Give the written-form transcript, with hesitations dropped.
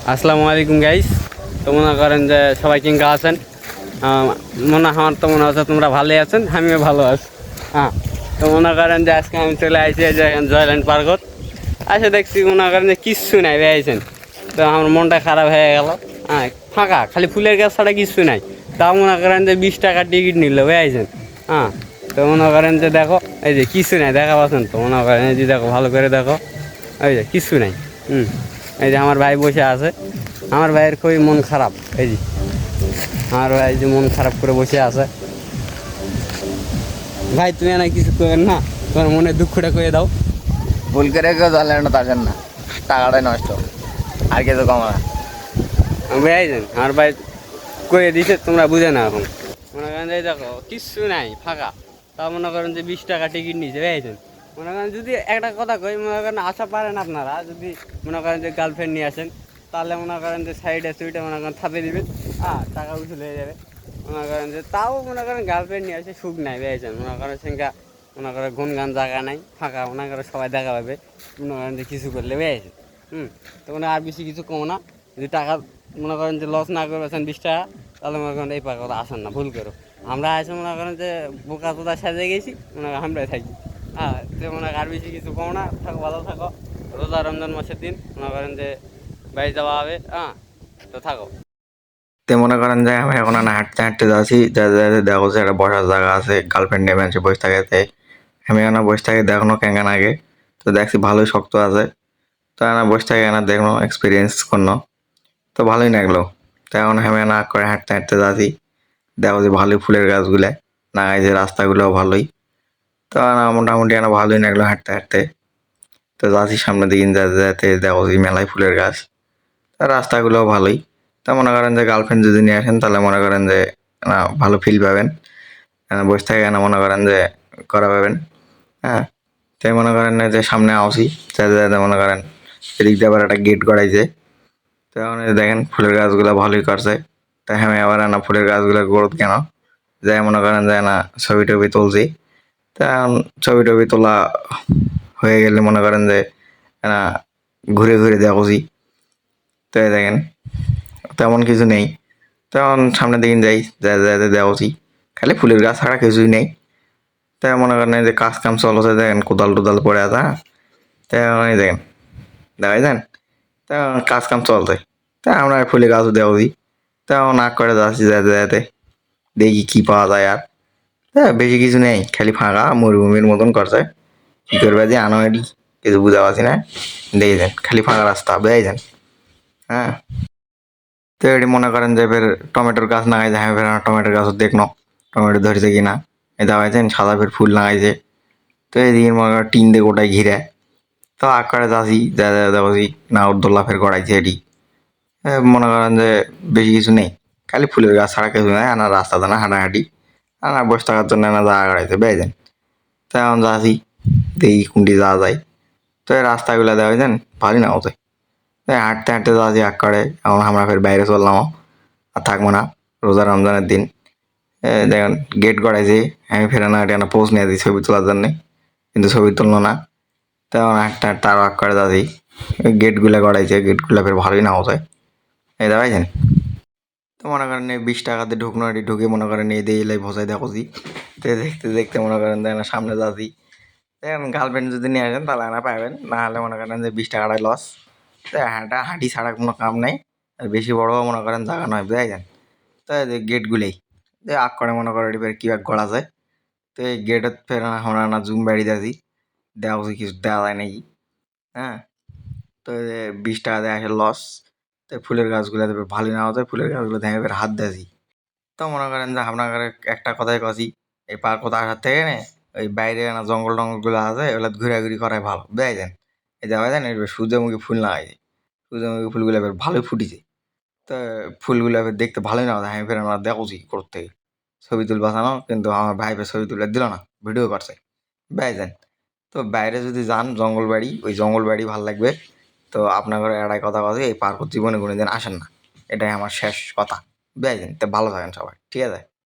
আসসালামু আলাইকুম গাইস। তো মনে করেন যে সবাই কিংকা আছেন, আমার তো মনে হচ্ছে তোমরা ভালোই আছেন, আমিও ভালো আছি। হ্যাঁ, তো মনে করেন যে আজকে আমি চলে আসছি এই যে জয়ল্যান্ড পার্কত। আসে দেখছি মনে করেন যে কিচ্ছু নাই বেড়াইছেন। তো আমার মনটা খারাপ হয়ে গেল। হ্যাঁ, ফাঁকা, খালি ফুলের গাছ ছাড়া কিচ্ছু নাই। তাও মনে করেন যে 20 টাকা টিকিট নিল বেড়াইছেন। হ্যাঁ, তো মনে করেন যে দেখো এই যে কিচ্ছু নাই, দেখা পাচ্ছেন তো? মনে করেন এই যে দেখো, ভালো করে দেখো, এই যে কিচ্ছু নাই। এই যে আমার ভাই বসে আছে, আমার ভাইয়ের খুবই মন খারাপ। এই যে আমার ভাই যে মন খারাপ করে বসে আছে। ভাই তুমি না কিছু করেন না, তোমার মনে দুঃখটা করে দাও। ভুল করে কেউ জয়ল্যান্ডে আসেন না, টাকাটাই নষ্ট, আর কিছু কম না। ভাই আমার ভাই করে দিছে, তোমরা বুঝে না এখন। মনে করেন যে দেখো কিচ্ছু নাই, ফাঁকা। তা মনে করেন যে 20 টাকা টিকিট নিয়েছে ভাইছেন। মনে করেন যদি একটা কথা কই, মনে করেন আশা পারেন আপনারা যদি মনে করেন যে গার্লফ্রেন্ড নিয়ে আসেন, তাহলে মনে করেন যে সাইডে সুইডে মনে করেন থাপে দিবেন, টাকা উঠে হয়ে যাবে। মনে করেন যে তাও মনে করেন গার্লফ্রেন্ড নিয়ে আসে সুখ নাই ভাইছেন। মনে করেন সেঙ্গা মনে করেন গুনগান জায়গা নাই, ফাঁকা। মনে করেন সবাই দেখা পাবে, মনে করেন যে কিছু করলে ভাইছে। তো মানে আর বেশি কিছু কমো না। যদি টাকা মনে করেন যে লস না করবেছেন 20 টাকা, তাহলে মনে করেন এই পাকা আসেন না, ভুল করো। আমরা আছে মনে করেন যে বোকা তোদা সাজে গেছি, মনে করেন আমরাই থাকি। তো মনে আর বেশি কিছু কমো না, থাকো ভালো থাকো। রোজা রমজান মাসের দিন মনে করেন যে বাড়ি যাওয়া হবে। তো থাকো। তে মনে করেন যে আমি এখন না হাঁটতে হাঁটতে যাচ্ছি, দেখো যে একটা বসার জায়গা আছে, গার্লফ্রেন্ড নেমে আছে বসে থাকে। আমি এখানে বসে থাকি দেখনো কেঙ্গান আগে, তো দেখছি ভালোই শক্ত আছে। তো এখানে বসে থাকি, এখানে দেখনো এক্সপিরিয়েন্স করলো, তো ভালোই লাগলো। তো এখন আমি না করে হাঁটতে হাঁটতে যাচ্ছি, দেখো যে ভালোই ফুলের গাছগুলা লাগাই, যে রাস্তাগুলো ভালোই। তো মোটামুটি এখানে ভালোই লাগলো হাঁটতে হাঁটতে। তো যাচ্ছি সামনের দিকে, যাতে যাতে দেখো যে মেলায় ফুলের গাছ, রাস্তাগুলোও ভালোই। তা মনে করেন যে গার্লফ্রেন্ড যদি নিয়ে আসেন, তাহলে মনে করেন যে ভালো ফিল পাবেন, বসে থাকে না মনে করেন যে করা পাবেন। হ্যাঁ, তাই মনে করেন যে সামনে আসি, যাতে যাতে মনে করেন এদিক দিয়ে আবার একটা গেট করাইছে। তো এখন দেখেন ফুলের গাছগুলো ভালোই করছে। তাই আমি আবার না ফুলের গাছগুলো গ্রোথ কেন যাই মনে করেন যে না ছবি টবি তুলছি। তা এখন ছবি টবি তোলা হয়ে গেলে মনে করেন যে ঘুরে ঘুরে দেখছি। তো দেখেন তেমন কিছু নেই। তখন সামনের দিকে যাই, যাতে দেখছি খালি ফুলের গাছ ছাড়া কিছুই নেই। তাই মনে করেন যে কাজ কাম চলছে, দেখেন কোদাল টোদাল পড়ে আছে। তাই দেখেন দেখাই দেন, তা কাজ কাম চলছে। তা আমরা ফুলের গাছও দেখছি। তেমন না করে যাচ্ছি, যাতে যাতে দেখি কি পাওয়া যায়। আর বেশি কিছু নেই, খালি ফাঁকা মরুভূমির মতন করছে। কি করবে যে আনো এটি কিছু বুঝা পাচ্ছি না। দেখে যান খালি ফাঁকা রাস্তা বেড়াই যান। হ্যাঁ, তো এটি মনে করেন যে ফের টমেটোর গাছ লাগাইছে। হ্যাঁ, ফের টমেটোর গাছ দেখনো টমেটো ধরেছে কিনা। এই দেখাইছেন সাদা ফের ফুল লাগাইছে। তো এদিকে মনে করেন টিন দিয়ে গোটাই ঘিরে। তো আকারে যাচ্ছি, যা যা দেখছি নাগরদোল্লা ফের গড়াইছে এটি। মনে করেন যে বেশি কিছু নেই, খালি ফুলের গাছ ছাড়া কিছু নেই। আনার রাস্তা না হাঁটাহাঁটি, আনার বসে থাকার জন্য না জায়গা গড়াইছে বেড়াইছেন। তো এখন যাচ্ছি, দেখি কোনটি যাওয়া যায়। তো এই রাস্তাগুলো দেখাইছেন ভালোই না হতে। হাঁটতে হাঁটতে যাচ্ছি আকারে। এখন আমরা ফের বাইরে চললাম, আর থাকবো না রোজা রমজানের দিন। দেখেন গেট গড়াইছে, আমি ফেরে না এটা পোজ নিয়ে দিই ছবি তোলার জন্যে, কিন্তু ছবি তুললো না। তখন হাঁটতে হাঁটতে আরো আগ করে যাচ্ছি। গেটগুলো গড়াইছে, গেটগুলো ফের ভালোই না হতে। এই দেখাইছেন। তো মনে করেন এই 20 টাকাতে ঢুকনো, এটি ঢুকে মনে করেন এই দিয়ে এলাই ভসাই দেখছি। তো দেখতে দেখতে মনে করেন দেখেন সামনে যাচ্ছি। দেখেন গার্লফ্রেন্ড যদি নিয়ে আসেন তাহলে না পাবেন, না হলে মনে করেন যে 20 টাকাটাই লস। তো হাঁটি ছাড়া কোনো কাম নাই, আর বেশি বড় মনে করেন জায়গা নয় বুঝাইছেন। তো এই যে গেটগুলোই আগ করে মনে করেন এবার কী গড়া যায়। তো এই গেটের ফের আমরা না জুম বাড়ি যাচ্ছি, দেখছি কিছু দেওয়া যায় নাকি। হ্যাঁ, তো এই যে 20 টাকা দিয়ে আসে লস। তো ফুলের গাছগুলো ভালোই না হতো, ফুলের গাছগুলো দেখে এবার হাত দিয়েছি। তো মনে করেন যে আপনার একটা কথাই কছি, এই পার্ক কোথাও আসার থেকে না ওই বাইরে না জঙ্গল টঙ্গলগুলো আছে, ওগুলো ঘোরাঘুরি করাই ভালো বুঝাইছেন। এই দেখা যায় না এবার সূর্যমুখী ফুল লাগাইছে, সূর্যমুখী ফুলগুলো এবার ভালোই ফুটিছে। তো ফুলগুলো এবার দেখতে ভালোই না হতো। আমি ফের আমরা দেখছি করতে ছবি তুল বাঁচানো, কিন্তু আমার ভাই ফের ছবি তুলে দিল না, ভিডিও করছে বুঝাইছেন। তো বাইরে যদি যান জঙ্গল বাড়ি, ওই জঙ্গল বাড়ি ভালো লাগবে। তো আপনার ঘরে এটাই কথা কথা, এই পার্ক জীবনে কোনোদিন আসেন না, এটাই আমার শেষ কথা বুঝাইছেন। তো ভালো থাকেন সবাই, ঠিক আছে।